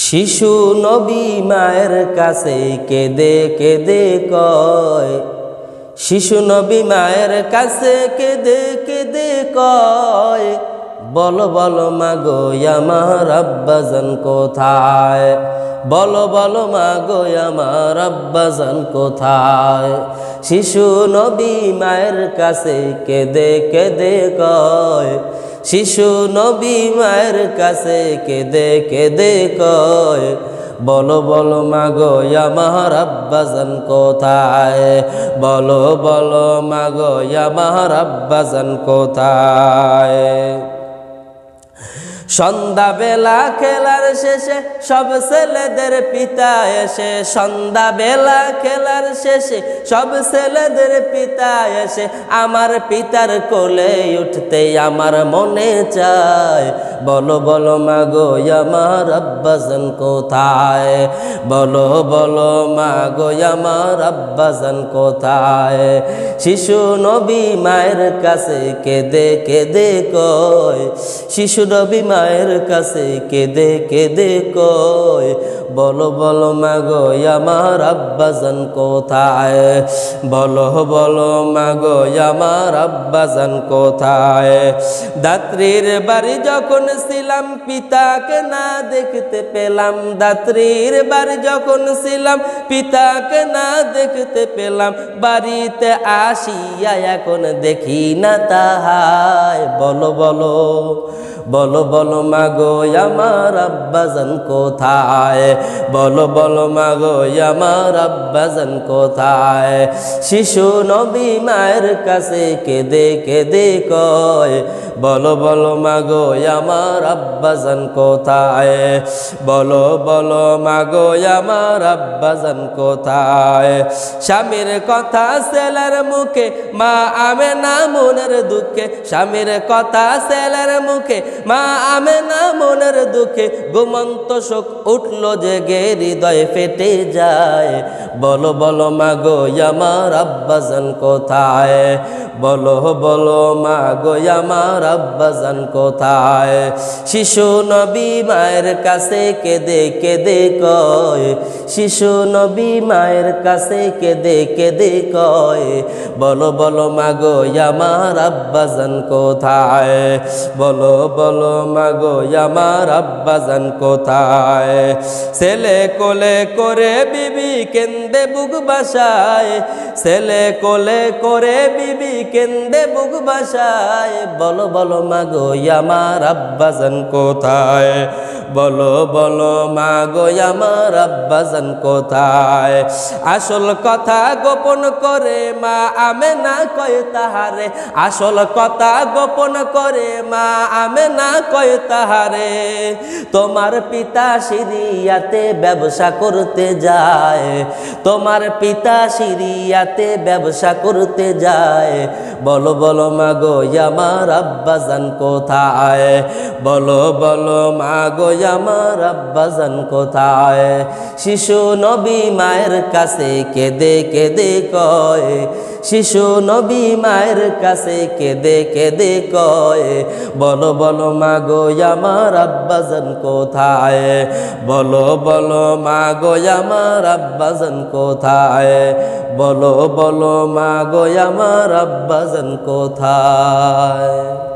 শিশু নবী মায়ের কাছে কেঁদে কেঁদে কয়, শিশু নবী মায়ের কাছে কেঁদে কেঁদে কয়, বলো বলো মাগো আমার আব্বাজান কোথায়, বলো বলো মাগো আমার আব্বাজান কোথায়। শিশু নবী মায়ের কাছে কেঁদে কেঁদে কয়, শিশু নবী মায়ের কাছে কেঁদে কেঁদে কয়, বলো বলো মাগো আমার আব্বাজান কোথায়, বলো বলো মাগো আমার আব্বাজান কোথায়। সন্ধ্যাবেলা খেলার শেষে সব ছেলেদের পিতা এসে, সন্ধ্যাবেলা খেলার শেষে সব ছেলেদের পিতা এসে, আমার পিতার কোলে উঠতে আমার মনে চায়, বলো বলো মাগো আমার আব্বাজান কোথায়, বলো বলো মাগো আমার আব্বাজান কোথায়। শিশু নবী মায়ের কাছে কেঁদে কেঁদে কয়, শিশু নবী মায়ের কাছে কেঁদে কেঁদে কয়, বলো বলো মাগো আমার আব্বাজান কোথায়, বলো বলো মাগো আমার আব্বাজান কোথায়। দাত্রীর বাড়ি যখন ছিলাম পিতাকে না দেখতে পেলাম, দাত্রীর বাড়ি যখন ছিলাম পিতাকে না দেখতে পেলাম, বাড়িতে আসিয়া এখন দেখি না তাহায়, বলো বলো বলো বলো মাগো আমার আব্বাজান কোথায়, বলো বলো মাগো আমার আব্বাজান কোথায়। শিশু নবী মায়ের কাছে কেঁদে কেঁদে কয়, বলো বলো মাগো আমার আব্বাজান কোথায়, বলো বলো মাগো আমার আব্বাজান কোথায়। স্বামীর কথা ছেলের মুখে, মা আমেনা মনের দুঃখে, স্বামীর কথা ছেলের মুখে, মা আমেনা মনের দুঃখে, ঘুমন্ত শোক উঠল জেগে হৃদয় ফেটে যায়, বলো বলো মাগো আমার আব্বাজান কোথায়, বলো বলো মাগো আমার আব্বাজান কোথায়। শিশু নবী মায়ের কাছে কেঁদে কেঁদে কয়, শিশু নবী মায়ের কাছে কেঁদে কেঁদে কয়, বলো বলো মাগো আমার আব্বাজান কোথায়, বলো বলো মাগো আমার আব্বাজান কোথায়। ছেলে কোলে করে বিবি কেন্দে বুক বাসায়, ছেলে কোলে করে বিবি কেন্দে বুক বাসায়, বলো বলো মাগো আমার আব্বাজান কোথায়, বলো বলো মাগো আমার আব্বাজান কোথায়। আসল কথা গোপন করে মা আমেনা কয় তাহারে, আসল কথা গোপন করে মা আমেনা কয় তাহারে, তোমার পিতা সিরিয়াতে ব্যবসা করতে যায়, তোমার পিতা সিরিয়াতে ব্যবসা করতে যায়, বলো বলো মাগো আমার আব্বাজান কোথায়, বলো বলো মাগো আমার আব্বাজান কোথায়। শিশু নবী মায়ের কাছে কেঁদে কেঁদে কয়, শিশু নবী মায়ের কাছে কেঁদে কেঁদে কয়, বলো বলো মাগো আমার আব্বাজান কোথায়, বলো বলো মাগো আমার আব্বাজান কোথায়, বলো বলো মাগো আমার আব্বাজান কোথায়।